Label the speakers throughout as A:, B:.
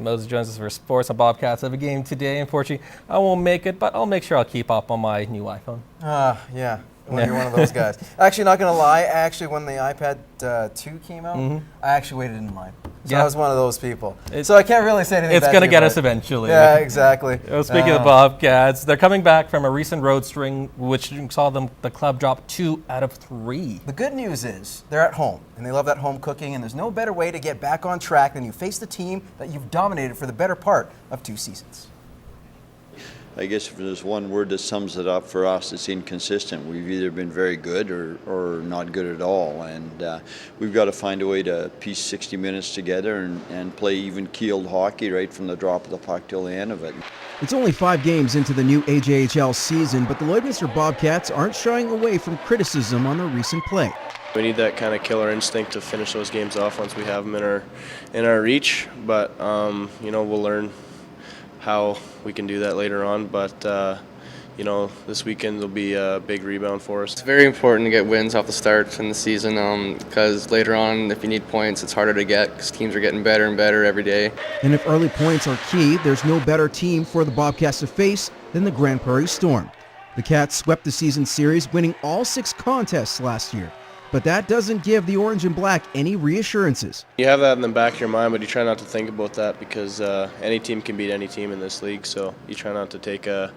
A: Moses joins us for sports on Bobcats. I have a game today. Unfortunately, I won't make it, but I'll make sure I'll keep up on my new iPhone.
B: Yeah. When you're one of those guys. Actually, not going to lie, when the iPad 2 came out, I actually waited in line. So I was one of those people. So I can't really say anything.
A: It's going to get us eventually.
B: Yeah, exactly.
A: Speaking of Bobcats, they're coming back from a recent road string, which saw the club drop 2 out of 3.
B: The good news is they're at home, and they love that home cooking, and there's no better way to get back on track than you face the team that you've dominated for the better part of 2 seasons.
C: I guess if there's one word that sums it up for us, it's inconsistent. We've either been very good or not good at all, and we've got to find a way to piece 60 minutes together and play even-keeled hockey right from the drop of the puck till the end of it.
D: It's only 5 games into the new AJHL season, but the Lloydminster Bobcats aren't shying away from criticism on their recent play.
E: We need that kind of killer instinct to finish those games off once we have them in our reach, but we'll learn how we can do that later on, but this weekend will be a big rebound for us.
F: It's very important to get wins off the start in the season because later on, if you need points, it's harder to get because teams are getting better and better every day.
D: And if early points are key, there's no better team for the Bobcats to face than the Grand Prairie Storm. The Cats swept the season series, winning all 6 contests last year. But that doesn't give the Orange and Black any reassurances.
E: You have that in the back of your mind, but you try not to think about that because any team can beat any team in this league, so you try not to take a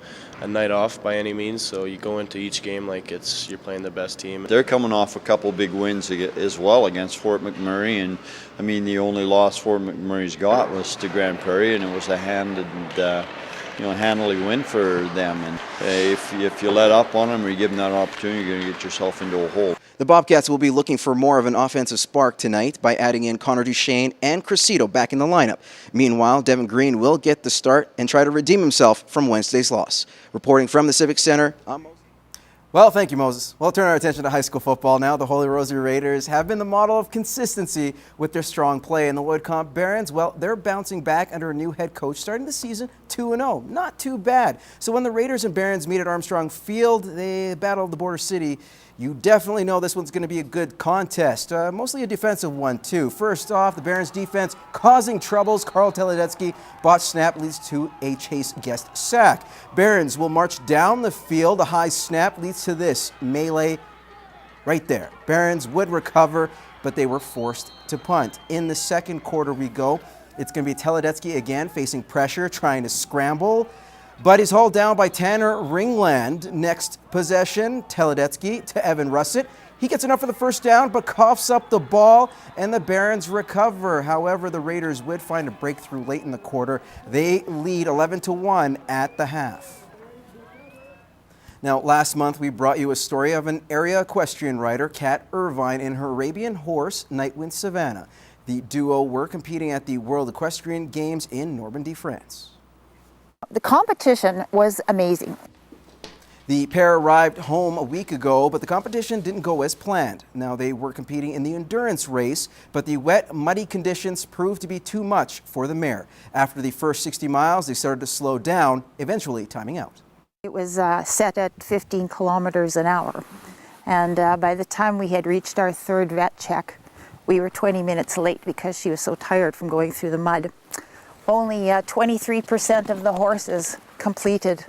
E: night off by any means, so you go into each game like you're playing the best team.
C: They're coming off a couple big wins as well against Fort McMurray, and I mean the only loss Fort McMurray's got was to Grand Prairie, and it was a handily win for them. And if you let up on them or you give them that opportunity, you're going to get yourself into a hole.
B: The Bobcats will be looking for more of an offensive spark tonight by adding in Connor Duchesne and Cressito back in the lineup. Meanwhile, Devin Green will get the start and try to redeem himself from Wednesday's loss. Reporting from the Civic Center, I'm Moses. Well, thank you, Moses. We'll turn our attention to high school football now. The Holy Rosary Raiders have been the model of consistency with their strong play. And the Lloyd Comp Barons, well, they're bouncing back under a new head coach, starting the season 2-0. Not too bad. So when the Raiders and Barons meet at Armstrong Field, they battle the Border City. You definitely know this one's going to be a good contest, mostly a defensive one, too. First off, the Barons' defense causing troubles. Carl Teledetsky botched snap leads to a Chase Guest sack. Barons will march down the field. A high snap leads to this melee right there. Barons would recover, but they were forced to punt. In the second quarter we go. It's going to be Teledetsky again facing pressure, trying to scramble. But he's hauled down by Tanner Ringland. Next possession, Teledetsky to Evan Russett. He gets enough for the first down, but coughs up the ball, and the Barons recover. However, the Raiders would find a breakthrough late in the quarter. They lead 11-1 at the half. Now, last month we brought you a story of an area equestrian rider, Kat Irvine, in her Arabian horse, Nightwind Savannah. The duo were competing at the World Equestrian Games in Normandy, France.
G: The competition was amazing.
B: The pair arrived home a week ago, but the competition didn't go as planned. Now, they were competing in the endurance race, but the wet, muddy conditions proved to be too much for the mare. After the first 60 miles, they started to slow down, eventually timing out.
G: It was set at 15 kilometers an hour. And by the time we had reached our third vet check, we were 20 minutes late because she was so tired from going through the mud. Only 23% of the horses completed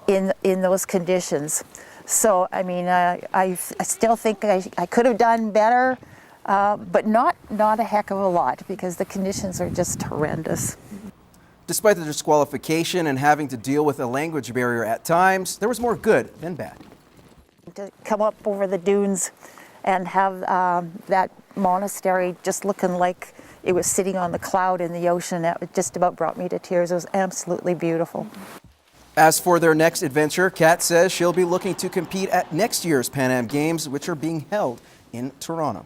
G: in those conditions. So, I mean, I still think I could have done better, but not a heck of a lot because the conditions are just horrendous.
B: Despite the disqualification and having to deal with a language barrier at times, there was more good than bad.
G: To come up over the dunes and have that monastery just looking like it was sitting on the cloud in the ocean, it just about brought me to tears. It was absolutely beautiful.
B: As for their next adventure, Kat says she'll be looking to compete at next year's Pan Am Games, which are being held in Toronto.